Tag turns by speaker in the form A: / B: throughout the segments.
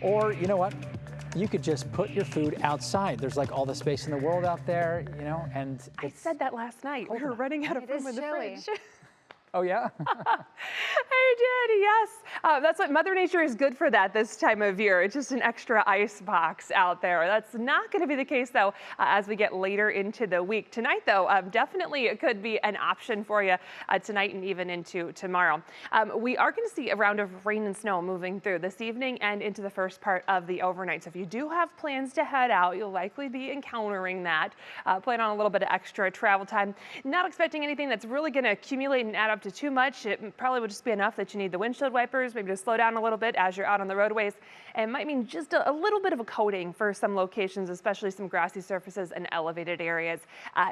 A: Or you know what? You could just put your food outside. There's like all the space in the world out there, you know, and
B: I said that last night. We were running out of room in the fridge.
A: Oh, yeah?
B: I did, yes. That's what Mother Nature is good for that this time of year. It's just an extra ice box out there. That's not going to be the case, though, as we get later into the week. Tonight, though, definitely it could be an option for you tonight and even into tomorrow. We are going to see a round of rain and snow moving through this evening and into the first part of the overnight. So if you do have plans to head out, you'll likely be encountering that. Plan on a little bit of extra travel time. Not expecting anything that's really going to accumulate and add up to too much. It probably would just be enough that you need the windshield wipers, maybe just slow down a little bit as you're out on the roadways. And it might mean just a little bit of a coating for some locations, especially some grassy surfaces and elevated areas.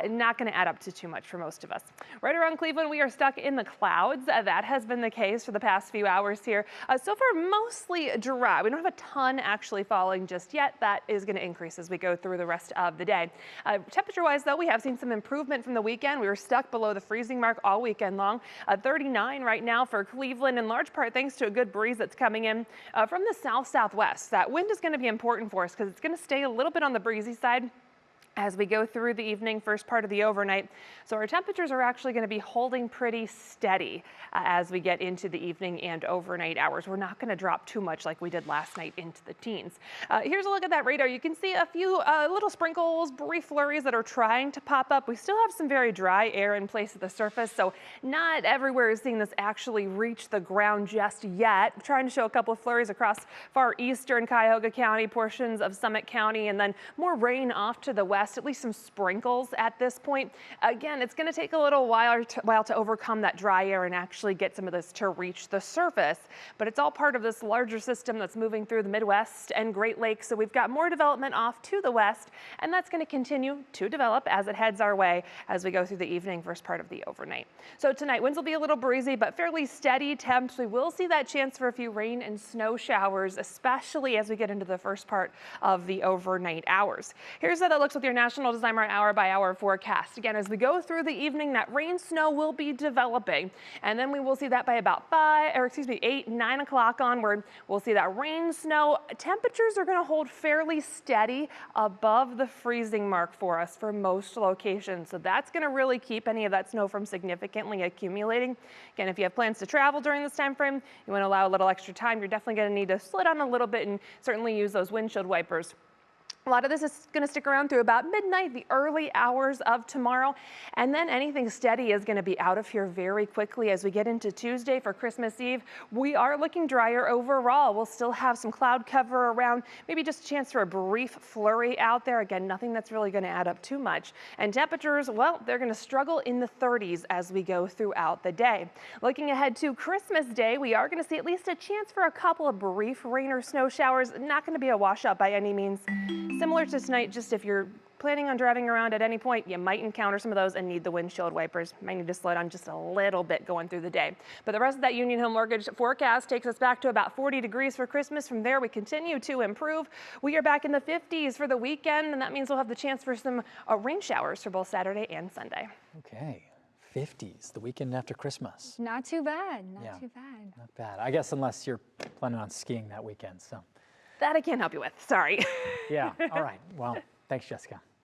B: Not going to add up to too much for most of us. Right around Cleveland, we are stuck in the clouds. That has been the case for the past few hours here. So far, mostly dry. We don't have a ton actually falling just yet. That is going to increase as we go through the rest of the day. Temperature-wise, though, we have seen some improvement from the weekend. We were stuck below the freezing mark all weekend long. 39 right now for Cleveland, in large part thanks to a good breeze that's coming in from the south-southwest. That wind is going to be important for us because it's going to stay a little bit on the breezy side as we go through the evening, first part of the overnight. So our temperatures are actually going to be holding pretty steady as we get into the evening and overnight hours. We're not going to drop too much like we did last night into the teens. Here's a look at that radar. You can see a few little sprinkles, brief flurries that are trying to pop up. We still have some very dry air in place at the surface, so not everywhere is seeing this actually reach the ground just yet. I'm trying to show a couple of flurries across far eastern Cuyahoga County, portions of Summit County, and then more rain off to the west. At least some sprinkles at this point. Again, it's going to take a little while to overcome that dry air and actually get some of this to reach the surface, but it's all part of this larger system that's moving through the Midwest and Great Lakes. So we've got more development off to the west, and that's going to continue to develop as it heads our way as we go through the evening, first part of the overnight. So tonight, winds will be a little breezy, but fairly steady temps. We will see that chance for a few rain and snow showers, especially as we get into the first part of the overnight hours. Here's how that looks with your National Designer hour by hour forecast. Again, as we go through the evening, that rain snow will be developing, and then we will see that by about 8, 9 o'clock onward. We'll see that rain snow. Temperatures are going to hold fairly steady above the freezing mark for us for most locations. So that's going to really keep any of that snow from significantly accumulating. Again, if you have plans to travel during this time frame, you want to allow a little extra time, you're definitely going to need to slow down a little bit and certainly use those windshield wipers. A lot of this is going to stick around through about midnight, the early hours of tomorrow, and then anything steady is going to be out of here very quickly as we get into Tuesday for Christmas Eve. We are looking drier overall. We'll still have some cloud cover around, maybe just a chance for a brief flurry out there. Again, nothing that's really going to add up too much. And temperatures, well, they're going to struggle in the 30s as we go throughout the day. Looking ahead to Christmas Day, we are going to see at least a chance for a couple of brief rain or snow showers. Not going to be a washout by any means. Similar to tonight, just if you're planning on driving around at any point, you might encounter some of those and need the windshield wipers. Might need to slow down just a little bit going through the day. But the rest of that Union Home Mortgage forecast takes us back to about 40 degrees for Christmas. From there, we continue to improve. We are back in the 50s for the weekend, and that means we'll have the chance for some rain showers for both Saturday and Sunday.
A: Okay. 50s, the weekend after Christmas.
C: Not too bad, not too bad.
A: Not bad. I guess unless you're planning on skiing that weekend, so.
B: That I can't help you with, sorry.
A: Yeah, all right. Well, thanks, Jessica.